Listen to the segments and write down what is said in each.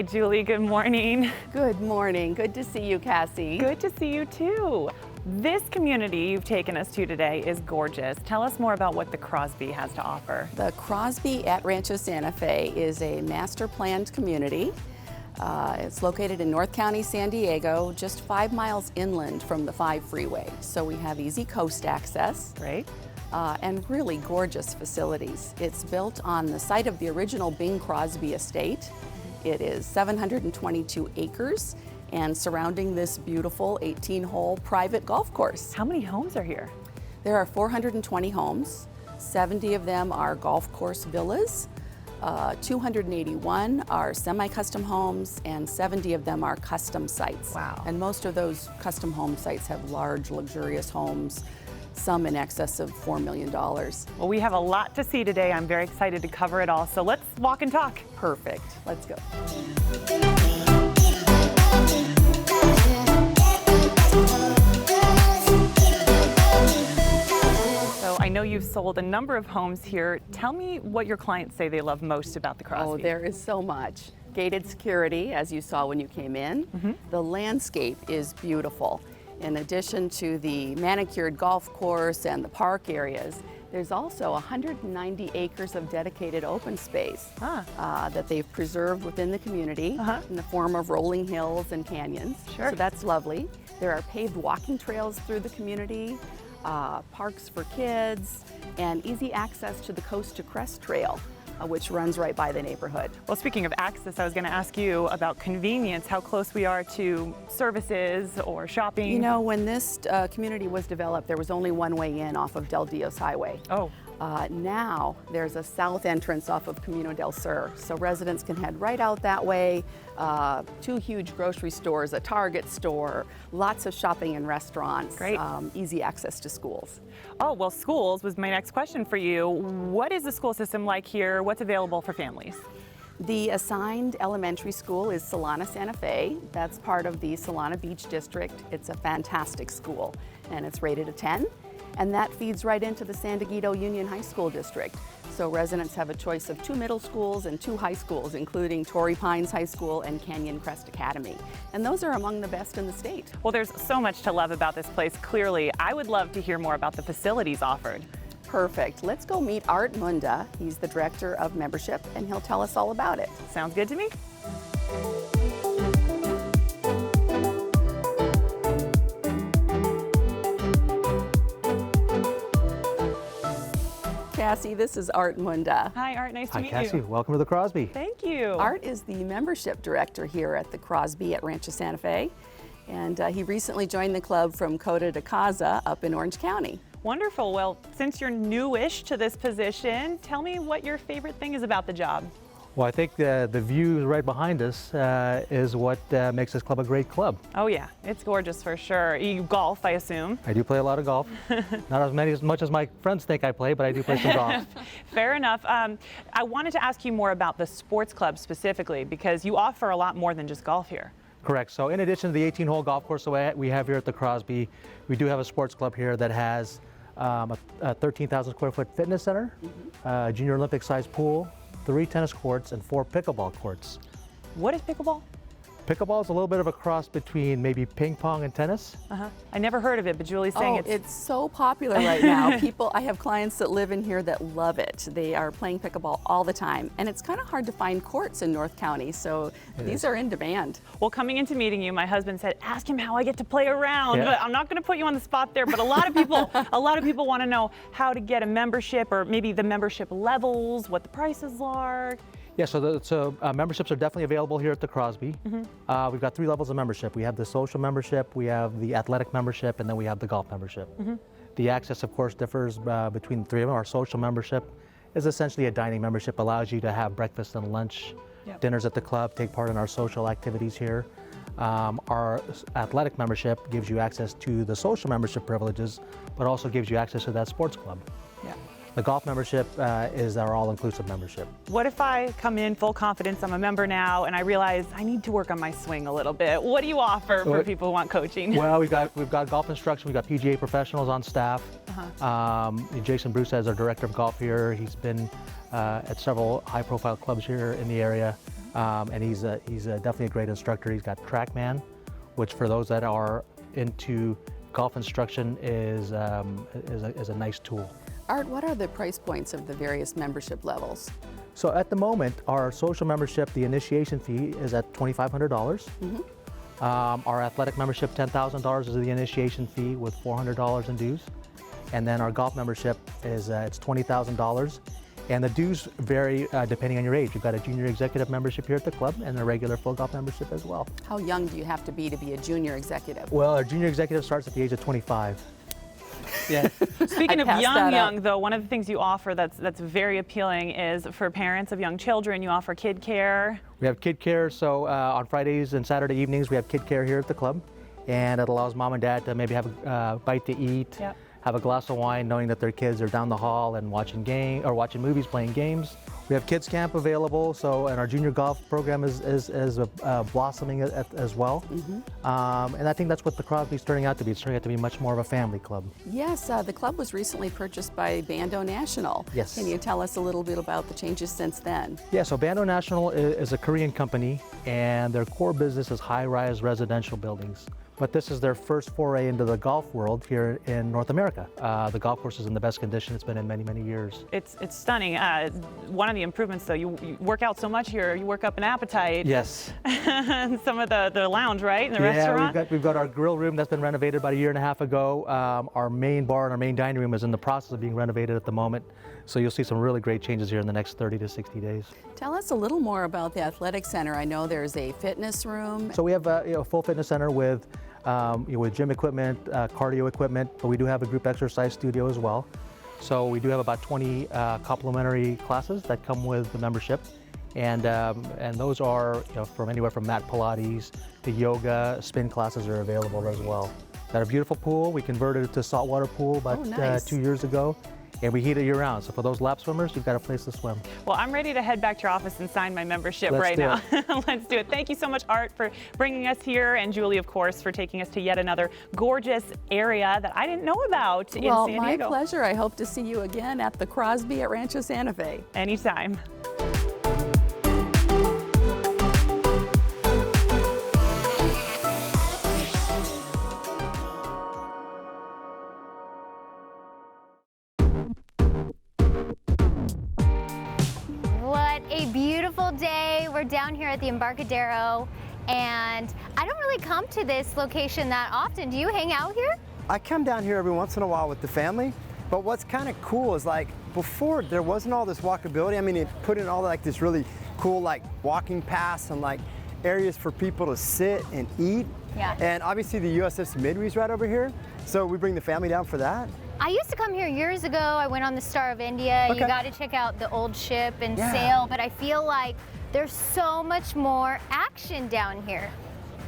Julie. Good morning. Good morning. Good to see you, Cassie. Good to see you too. This community you've taken us to today is gorgeous. Tell us more about what the Crosby has to offer. The Crosby at Rancho Santa Fe is a master planned community. It's located in North County, San Diego, just 5 miles inland from the 5 freeway. So we have easy coast access. Great. And really gorgeous facilities. It's built on the site of the original Bing Crosby estate. It is 722 acres and surrounding this beautiful 18-hole private golf course. How many homes are here? There are 420 homes. 70 of them are golf course villas. 281 are semi-custom homes, and 70 of them are custom sites. Wow. And most of those custom home sites have large, luxurious homes, some in excess of $4 million. Well, we have a lot to see today. I'm very excited to cover it all. So let's walk and talk. Perfect. Let's go. So I know you've sold a number of homes here. Tell me what your clients say they love most about the Crosby. Oh, there is so much. Gated security, as you saw when you came in. The landscape is beautiful. In addition to the manicured golf course and the park areas, there's also 190 acres of dedicated open space that they've preserved within the community in the form of rolling hills and canyons. Sure. So that's lovely. There are paved walking trails through the community, parks for kids, and easy access to the Coast to Crest Trail, which runs right by the neighborhood. Well, speaking of access, I was going to ask you about convenience, how close we are to services or shopping. You know, when this community was developed, there was only one way in off of Del Dios Highway. Oh. Now there's a south entrance off of Camino del Sur, so residents can head right out that way. 2 huge grocery stores, a Target store, lots of shopping and restaurants. Great. Easy access to schools. Oh, well, schools was my next question for you. What is the school system like here? What's available for families? The assigned elementary school is Solana Santa Fe. That's part of the Solana Beach District. It's a fantastic school, and it's rated a 10. And that feeds right into the San Diego Union High School District. So residents have a choice of 2 middle schools and 2 high schools, including Torrey Pines High School and Canyon Crest Academy. And those are among the best in the state. Well, there's so much to love about this place, clearly. I would love to hear more about the facilities offered. Perfect. Let's go meet Art Munda. He's the Director of Membership, and he'll tell us all about it. Sounds good to me. Cassie, this is Art Munda. Hi, Art. Nice to meet Hi, Cassie. you. Welcome to the Crosby. Thank you. Art is the Membership Director here at the Crosby at Rancho Santa Fe. And he recently joined the club from Coda de Casa up in Orange County. Wonderful. Well, since you're newish to this position, tell me what your favorite thing is about the job. Well, I think the view right behind us is what makes this club a great club. Oh yeah, it's gorgeous for sure. You golf, I assume. I do play a lot of golf. Not as much as my friends think I play, but I do play some golf. Fair enough. I wanted to ask you more about the sports club specifically, because you offer a lot more than just golf here. Correct. So in addition to the 18-hole golf course that we have here at the Crosby, we do have a sports club here that has a 13,000 square foot fitness center, a junior Olympic sized pool, 3 tennis courts, and 4 pickleball courts. What is pickleball? Pickleball is a little bit of a cross between maybe ping pong and tennis. I never heard of it, but Julie's saying it's so popular right now. I have clients that live in here that love it. They are playing pickleball all the time, and it's kind of hard to find courts in North County, so these are in demand. Well, coming into meeting you, my husband said, ask him how I get to play around. Yeah. But I'm not going to put you on the spot there, but a lot of people want to know how to get a membership, or maybe the membership levels, what the prices are. Yeah, so memberships are definitely available here at the Crosby. We've got 3 levels of membership. We have the social membership, we have the athletic membership, and then we have the golf membership. The access, of course, differs between the 3 of them. Our social membership is essentially a dining membership, allows you to have breakfast and lunch, dinners at the club, take part in our social activities here. Our athletic membership gives you access to the social membership privileges, but also gives you access to that sports club. The golf membership is our all-inclusive membership. What if I come in full confidence, I'm a member now, and I realize I need to work on my swing a little bit? What do you offer for people who want coaching? Well, we've got golf instruction. We've got PGA professionals on staff. Jason Bruce is our director of golf here. He's been at several high-profile clubs here in the area. and he's definitely a great instructor. He's got TrackMan, which for those that are into golf instruction is a nice tool. Art, what are the price points of the various membership levels? So at the moment, our social membership, the initiation fee is at $2,500. Our athletic membership, $10,000 is the initiation fee with $400 in dues. And then our golf membership is it's $20,000. And the dues vary depending on your age. We've got a junior executive membership here at the club and a regular full golf membership as well. How young do you have to be a junior executive? Well, our junior executive starts at the age of 25. Yeah. Speaking of passed that young, up. though, one of the things you offer that's very appealing is for parents of young children, you offer kid care. We have kid care, so on Fridays and Saturday evenings we have kid care here at the club, and it allows mom and dad to maybe have a bite to eat, Yep. have a glass of wine, knowing that their kids are down the hall and watching movies, playing games. We have kids camp available, so and our junior golf program is blossoming as well. And I think that's what the Crosby's turning out to be. It's turning out to be much more of a family club. Yes, the club was recently purchased by Bando National. Yes. Can you tell us a little bit about the changes since then? Yeah, so Bando National is a Korean company, and their core business is high-rise residential buildings. But this is their first foray into the golf world here in North America. The golf course is in the best condition it's been in many, many years. It's stunning. One of the improvements, though, you work out so much here, you work up an appetite. Yes. Some of the lounge, right, in the restaurant? Yeah, we've got our grill room that's been renovated about a year and a half ago. Our main bar and our main dining room is in the process of being renovated at the moment. So you'll see some really great changes here in the next 30 to 60 days. Tell us a little more about the athletic center. I know there's a fitness room. So we have a full fitness center with gym equipment, cardio equipment, but we do have a group exercise studio as well. So we do have about 20 complimentary classes that come with the membership, and those are from anywhere from mat Pilates to yoga, spin classes are available as well. Got a beautiful pool. We converted it to saltwater pool about nice. 2 years ago. And we heat it year round. So for those lap swimmers, you've got a place to swim. Well, I'm ready to head back to your office and sign my membership Let's do now. Let's do it. Thank you so much, Art, for bringing us here, and Julie, of course, for taking us to yet another gorgeous area that I didn't know about in San Diego. My pleasure. I hope to see you again at the Crosby at Rancho Santa Fe. Anytime. What a beautiful day. We're down here at the Embarcadero, and I don't really come to this location that often. Do you hang out here? I come down here every once in a while with the family, but what's kind of cool is like before there wasn't all this walkability. I mean, it put in all like this really cool like walking paths and like areas for people to sit and eat. Yeah. And obviously the USS Midway's right over here, so we bring the family down for that. I used to come here years ago. I went on the Star of India. Okay. You got to check out the old ship and Yeah. sail, but I feel like there's so much more action down here.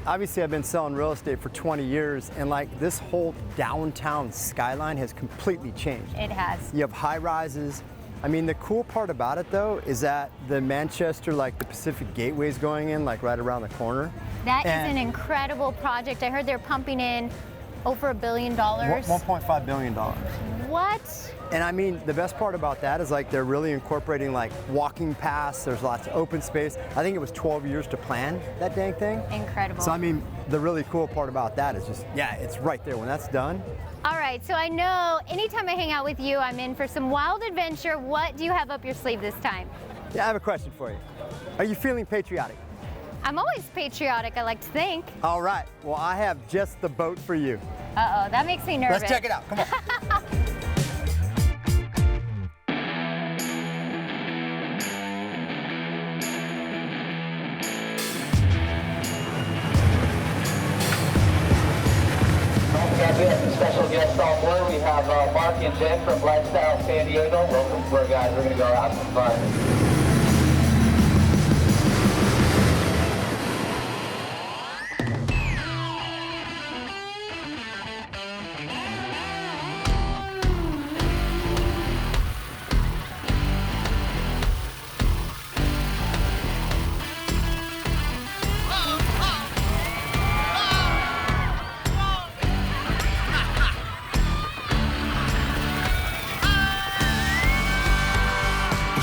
Obviously I've been selling real estate for 20 years, and like this whole downtown skyline has completely changed. It has. You have high rises. I mean, the cool part about it though is that the Manchester, like the Pacific Gateway is going in like right around the corner. That is And- an incredible project. I heard they're pumping in over $1 billion. $1.5 billion. What? And I mean, the best part about that is like they're really incorporating like walking paths. There's lots of open space. I think it was 12 years to plan that dang thing. Incredible. So I mean, the really cool part about that is just, yeah, it's right there. When that's done, All right, so I know anytime I hang out with you, I'm in for some wild adventure. What do you have up your sleeve this time? yeah, I have a question for you. Are you feeling patriotic? I'm always patriotic, I like to think. All right, well, I have just the boat for you. Uh-oh, that makes me nervous. Let's check it out, come on. We have some special guests on board. We have Mark and Jen from Lifestyle San Diego. Welcome aboard, guys. We're going to go out some fun.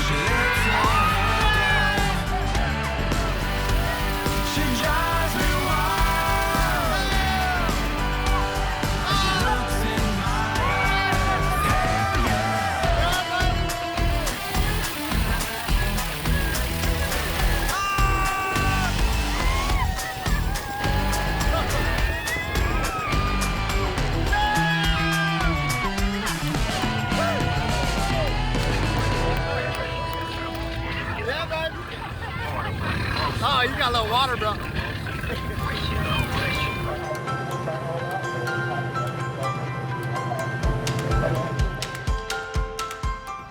She looks like water, bro.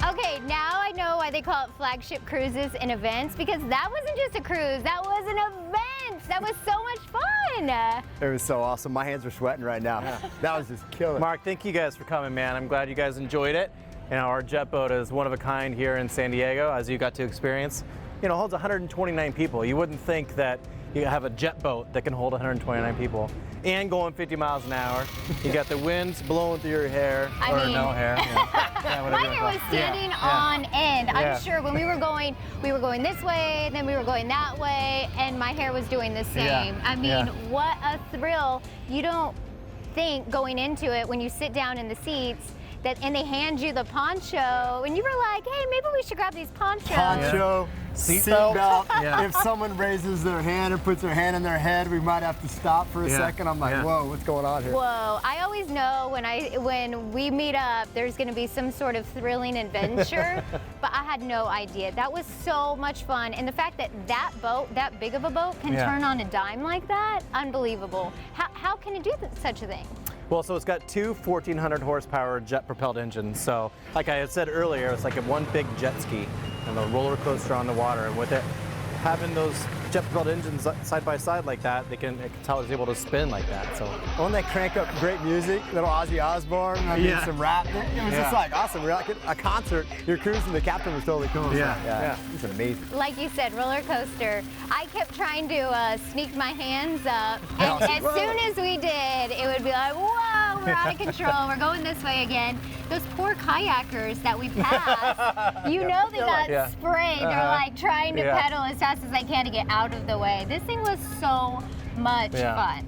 Okay, now I know why they call it flagship cruises and events, because that wasn't just a cruise, that was an event. That was so much fun. It was so awesome. My hands are sweating right now. That was just killer. Mark, thank you guys for coming, man. I'm glad you guys enjoyed it. You know, our jet boat is one of a kind here in San Diego, as you got to experience. You know, holds 129 people. You wouldn't think that you have a jet boat that can hold 129 people and going 50 miles an hour. You got the winds blowing through your hair, or no hair. Yeah, My hair was standing on end. Yeah. I'm sure when we were going this way, then we were going that way, and my hair was doing the same. I mean, what a thrill. You don't think going into it when you sit down in the seats and they hand you the poncho, and you were like, hey, maybe we should grab these ponchos. Poncho, Seatbelt. seatbelt. If someone raises their hand or puts their hand in their head, we might have to stop for a second. I'm like, whoa, what's going on here? Whoa, I always know when we meet up, there's gonna be some sort of thrilling adventure, but I had no idea. That was so much fun. And the fact that that boat, that big of a boat, can turn on a dime like that, unbelievable. How can it do such a thing? Well, so it's got two 1,400 horsepower jet-propelled engines. So, like I had said earlier, it's like one big jet ski and a roller coaster on the water. And with it having those jet-propelled engines side by side like that, it can tell it's able to spin like that. So, When they crank up great music, little Ozzy Osbourne, I mean, some rap, it was just like awesome. We're like at a concert, you're cruising, the captain was totally cool. Yeah. It's amazing. Like you said, roller coaster. I kept trying to sneak my hands up, and as soon as we did, it would be like, whoa, we're out of control, we're going this way again. Those poor kayakers that we passed, you know they got sprayed. They're like trying to pedal as fast as they can to get out of the way. This thing was so much fun.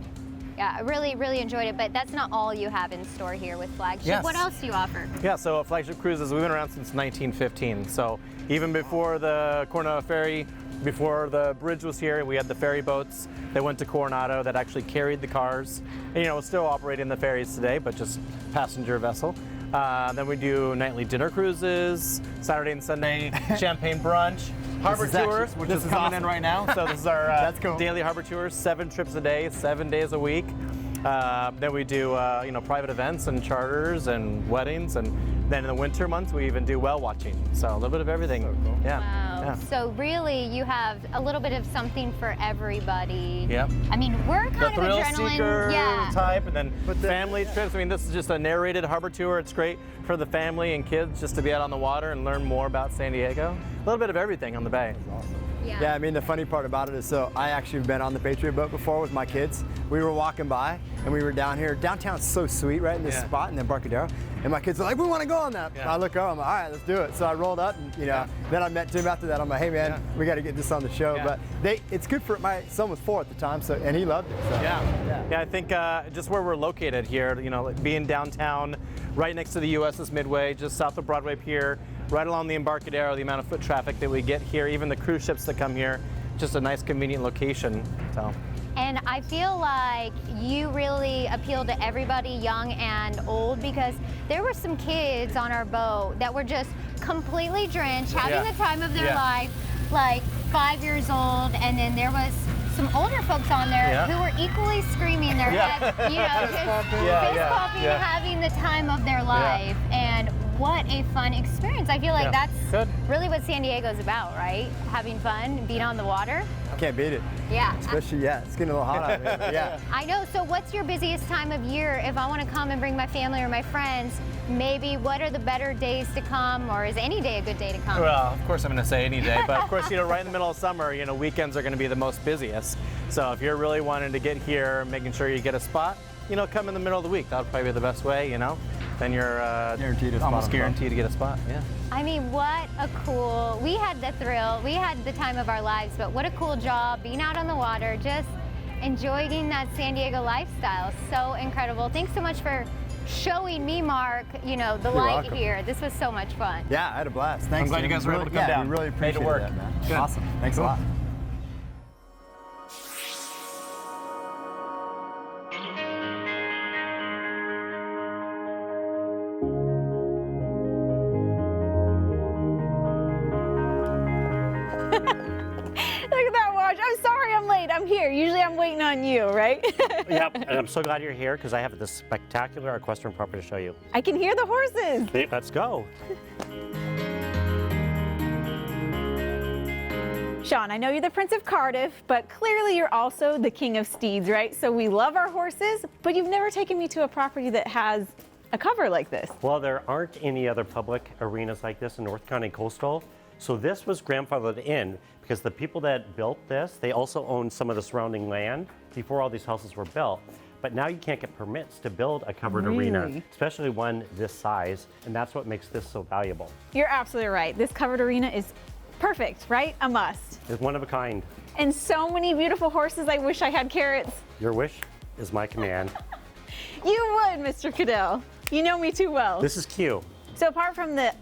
Yeah, I really, really enjoyed it, but that's not all you have in store here with Flagship. Yes. What else do you offer? yeah, so Flagship Cruises, we've been around since 1915. So, even before the Coronado Ferry, before the bridge was here, we had the ferry boats that went to Coronado that actually carried the cars. And, you know, it's still operating the ferries today, but just passenger vessel. Then we do nightly dinner cruises, Saturday and Sunday champagne brunch, harbor tours, which is coming in right now. So this is our That's cool. daily harbor tours, 7 trips a day, 7 days a week. Then we do you know, private events and charters and weddings, and then in the winter months we even do whale watching. So a little bit of everything. So cool. Wow. Yeah. So really, you have a little bit of something for everybody. Yep. I mean, we're The kind of thrill adrenaline. seeker type, and then family trips. I mean, this is just a narrated harbor tour. It's great for the family and kids just to be out on the water and learn more about San Diego. A little bit of everything on the bay. Yeah, I mean, the funny part about it is, so I actually have been on the Patriot boat before with my kids. We were walking by and we were down here. Downtown's so sweet, right in this spot in the Embarcadero. And my kids are like, we want to go on that. And I look over, I'm like, all right, let's do it. So I rolled up and, you know, then I met Jim after that. I'm like, hey man, we got to get this on the show. But it's good for, my son was 4 at the time, so, and he loved it. So. Yeah, I think just where we're located here, you know, like being downtown, right next to the USS Midway, just south of Broadway Pier, right along the Embarcadero, the amount of foot traffic that we get here, even the cruise ships that come here, just a nice convenient location. So. And I feel like you really appeal to everybody, young and old, because there were some kids on our boat that were just completely drenched, having the time of their life, like 5 years old, and then there was some older folks on there who were equally screaming their heads, you know, just fist pumping, having the time of their life. And what a fun experience. I feel like that's really what San Diego's about, right? Having fun, being on the water. Can't beat it. Yeah. Especially, it's getting a little hot out here. But yeah. I know. So what's your busiest time of year? If I want to come and bring my family or my friends, maybe what are the better days to come, or is any day a good day to come? Well, of course I'm going to say any day, but of course, you know, right in the middle of summer, you know, weekends are going to be the most busiest. So if you're really wanting to get here, making sure you get a spot, you know, come in the middle of the week. That would probably be the best way, you know. Then you're almost guaranteed to get a spot. Yeah. I mean, what a cool, we had the thrill, we had the time of our lives, but what a cool job being out on the water, just enjoying that San Diego lifestyle. So incredible. Thanks so much for showing me, Mark, you know, the light here. This was so much fun. Yeah, I had a blast. Thanks. I'm glad you guys were able to come down. We really appreciate it work. that, man. Good. Awesome. Thanks a lot. Look at that watch. I'm sorry I'm late. I'm here. Usually I'm waiting on you, right? Yep, and I'm so glad you're here because I have this spectacular equestrian property to show you. I can hear the horses. Let's go. Sean, I know you're the Prince of Cardiff, but clearly you're also the King of Steeds, right? So we love our horses, but you've never taken me to a property that has a cover like this. Well, there aren't any other public arenas like this in North County Coastal. So this was grandfathered in because the people that built this, they also owned some of the surrounding land before all these houses were built. But now you can't get permits to build a covered arena, especially one this size, and that's what makes this so valuable. You're absolutely right. This covered arena is perfect, right? A must. It's one of a kind. And so many beautiful horses. I wish I had carrots. Your wish is my command. You would, Mr. Caddell. You know me too well. This is Q. So apart from the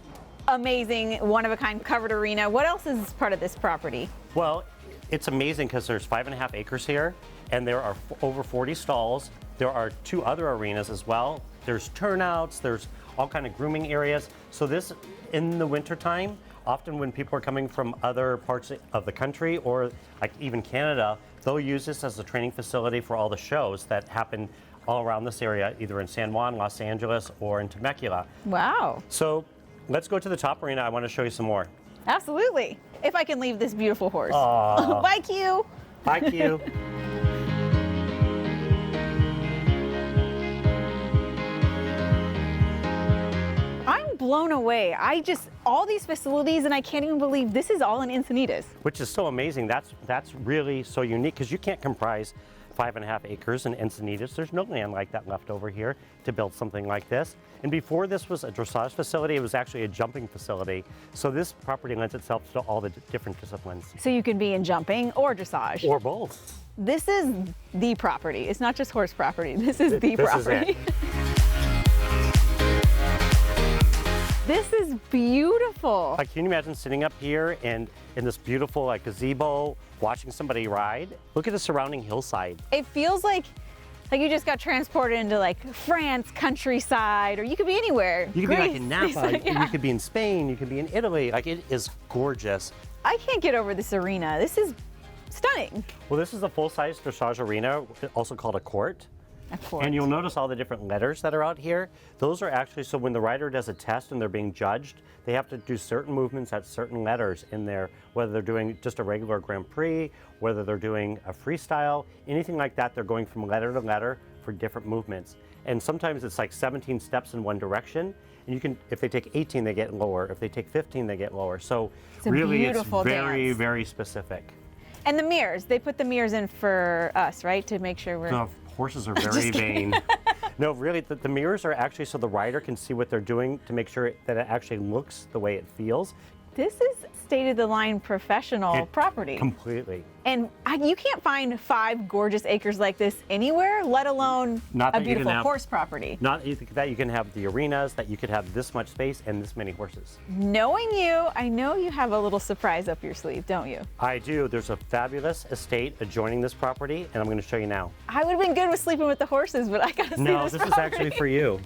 amazing one-of-a-kind covered arena, what else is part of this property? Well, it's amazing because there's 5.5 acres here, and there are over 40 stalls. There are 2 other arenas as well. There's turnouts, there's all kind of grooming areas. So this, in the wintertime, often when people are coming from other parts of the country or like even Canada, they'll use this as a training facility for all the shows that happen all around this area, either in San Juan, Los Angeles, or in Temecula. Wow. So let's go to the top arena. I want to show you some more. Absolutely. If I can leave this beautiful horse. Aww. Bye, Q. Bye, Q. I'm blown away. All these facilities, and I can't even believe this is all in Encinitas. Which is so amazing. That's really so unique because you can't comprise 5.5 acres in Encinitas. There's no land like that left over here to build something like this. And before this was a dressage facility, it was actually a jumping facility. So this property lends itself to all the different disciplines. So you can be in jumping or dressage. Or both. This is the property. It's not just horse property. This is the property. Is it. This is beautiful. Like, can you imagine sitting up here and in this beautiful gazebo, watching somebody ride? Look at the surrounding hillside. It feels like you just got transported into like France countryside, or you could be anywhere. You could be like in Napa, Yeah. you could be in Spain, you could be in Italy. Like, it is gorgeous. I can't get over this arena. This is stunning. Well, this is a full-size dressage arena, also called a court. And you'll notice all the different letters that are out here. Those are actually, so when the rider does a test and they're being judged, they have to do certain movements at certain letters in there, whether they're doing just a regular Grand Prix, whether they're doing a freestyle, anything like that, they're going from letter to letter for different movements. And sometimes it's like 17 steps in one direction. And you can, if they take 18, they get lower. If they take 15, they get lower. So really, it's very, very specific. And the mirrors, they put the mirrors in for us, right? To make sure we're... The horses are very vain. No, really, the mirrors are actually so the rider can see what they're doing to make sure that it actually looks the way it feels. This is state-of-the-line professional property. Completely. And you can't find 5 gorgeous acres like this anywhere, let alone a beautiful horse property. Not that you can have the arenas, that you could have this much space and this many horses. Knowing you, I know you have a little surprise up your sleeve, don't you? I do. There's a fabulous estate adjoining this property, and I'm going to show you now. I would have been good with sleeping with the horses, but I got to see No, this this property. is actually for you.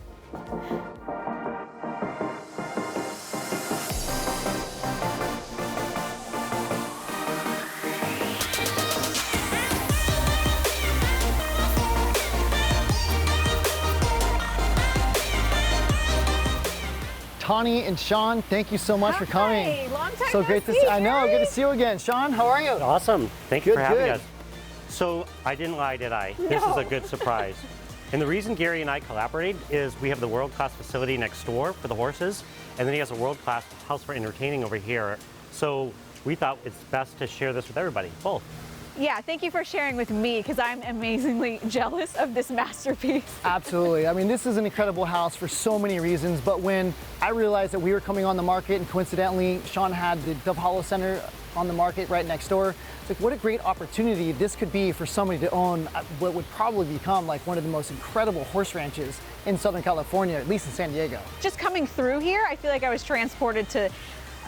Tawny and Sean, thank you so much for coming. Hi, long time So no great to see, see. I know, Gary. good to see you again. Sean, how are you? Awesome. Thank you for having Good. us. So I didn't lie, did I? This is a good surprise. And the reason Gary and I collaborated is we have the world-class facility next door for the horses, and then he has a world-class house for entertaining over here. So we thought it's best to share this with everybody, both. Yeah, thank you for sharing with me, because I'm amazingly jealous of this masterpiece. Absolutely. I mean, this is an incredible house for so many reasons, but when I realized that we were coming on the market and coincidentally Sean had the Dove Hollow Center on the market right next door, it's like, what a great opportunity this could be for somebody to own what would probably become like one of the most incredible horse ranches in Southern California, at least in San Diego. Just coming through here, I feel like I was transported to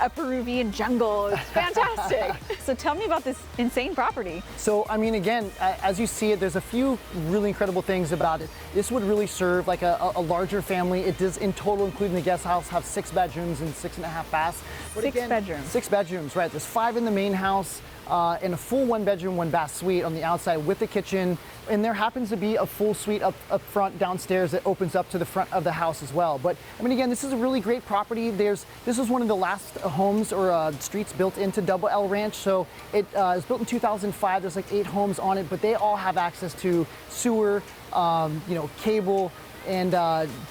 a Peruvian jungle. It's fantastic. So tell me about this insane property. So, I mean, again, as you see it, there's a few really incredible things about it. This would really serve like a larger family. It does, in total, including the guest house, have 6 bedrooms and 6.5 baths. But 6 bedrooms. 6 bedrooms, right. There's 5 in the main house. and a full 1-bedroom, 1-bath suite on the outside with the kitchen. And there happens to be a full suite up front downstairs that opens up to the front of the house as well. But I mean, again, this is a really great property. This was one of the last homes or streets built into Double L Ranch. So it was built in 2005. There's like 8 homes on it, but they all have access to sewer, cable, and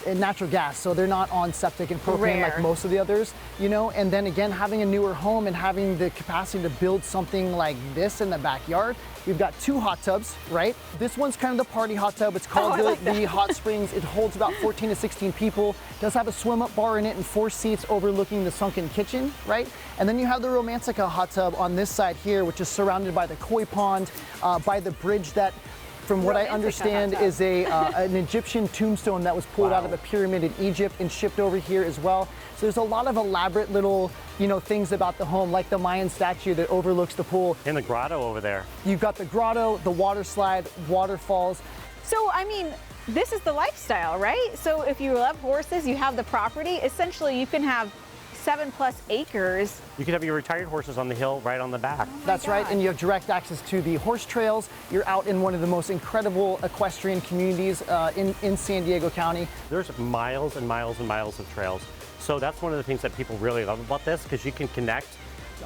natural gas, so they're not on septic and propane like most of the others, and then again, having a newer home and having the capacity to build something like this in the backyard. We've got 2 hot tubs, right? This one's kind of the party hot tub. It's called the Hot Springs. It holds about 14 to 16 people. It does have a swim-up bar in it and 4 seats overlooking the sunken kitchen, right? And then you have the Romantica hot tub on this side here, which is surrounded by the koi pond, by the bridge that, from what I understand, is an Egyptian tombstone that was pulled out of a pyramid in Egypt and shipped over here as well. So there's a lot of elaborate little, things about the home, like the Mayan statue that overlooks the pool. And the grotto over there. You've got the grotto, the water slide, waterfalls. So, I mean, this is the lifestyle, right? So if you love horses, you have the property, essentially you can have 7+ acres. You could have your retired horses on the hill right on the back. That's right, and you have direct access to the horse trails. You're out in one of the most incredible equestrian communities in San Diego County. There's miles and miles and miles of trails. So that's one of the things that people really love about this, because you can connect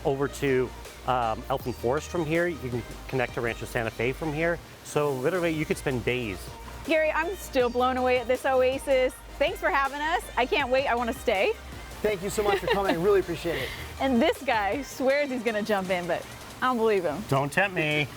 over to Elfin Forest from here. You can connect to Rancho Santa Fe from here. So literally you could spend days. Gary, I'm still blown away at this oasis. Thanks for having us. I can't wait. I want to stay. Thank you so much for coming. I really appreciate it. And this guy swears he's going to jump in, but I don't believe him. Don't tempt me.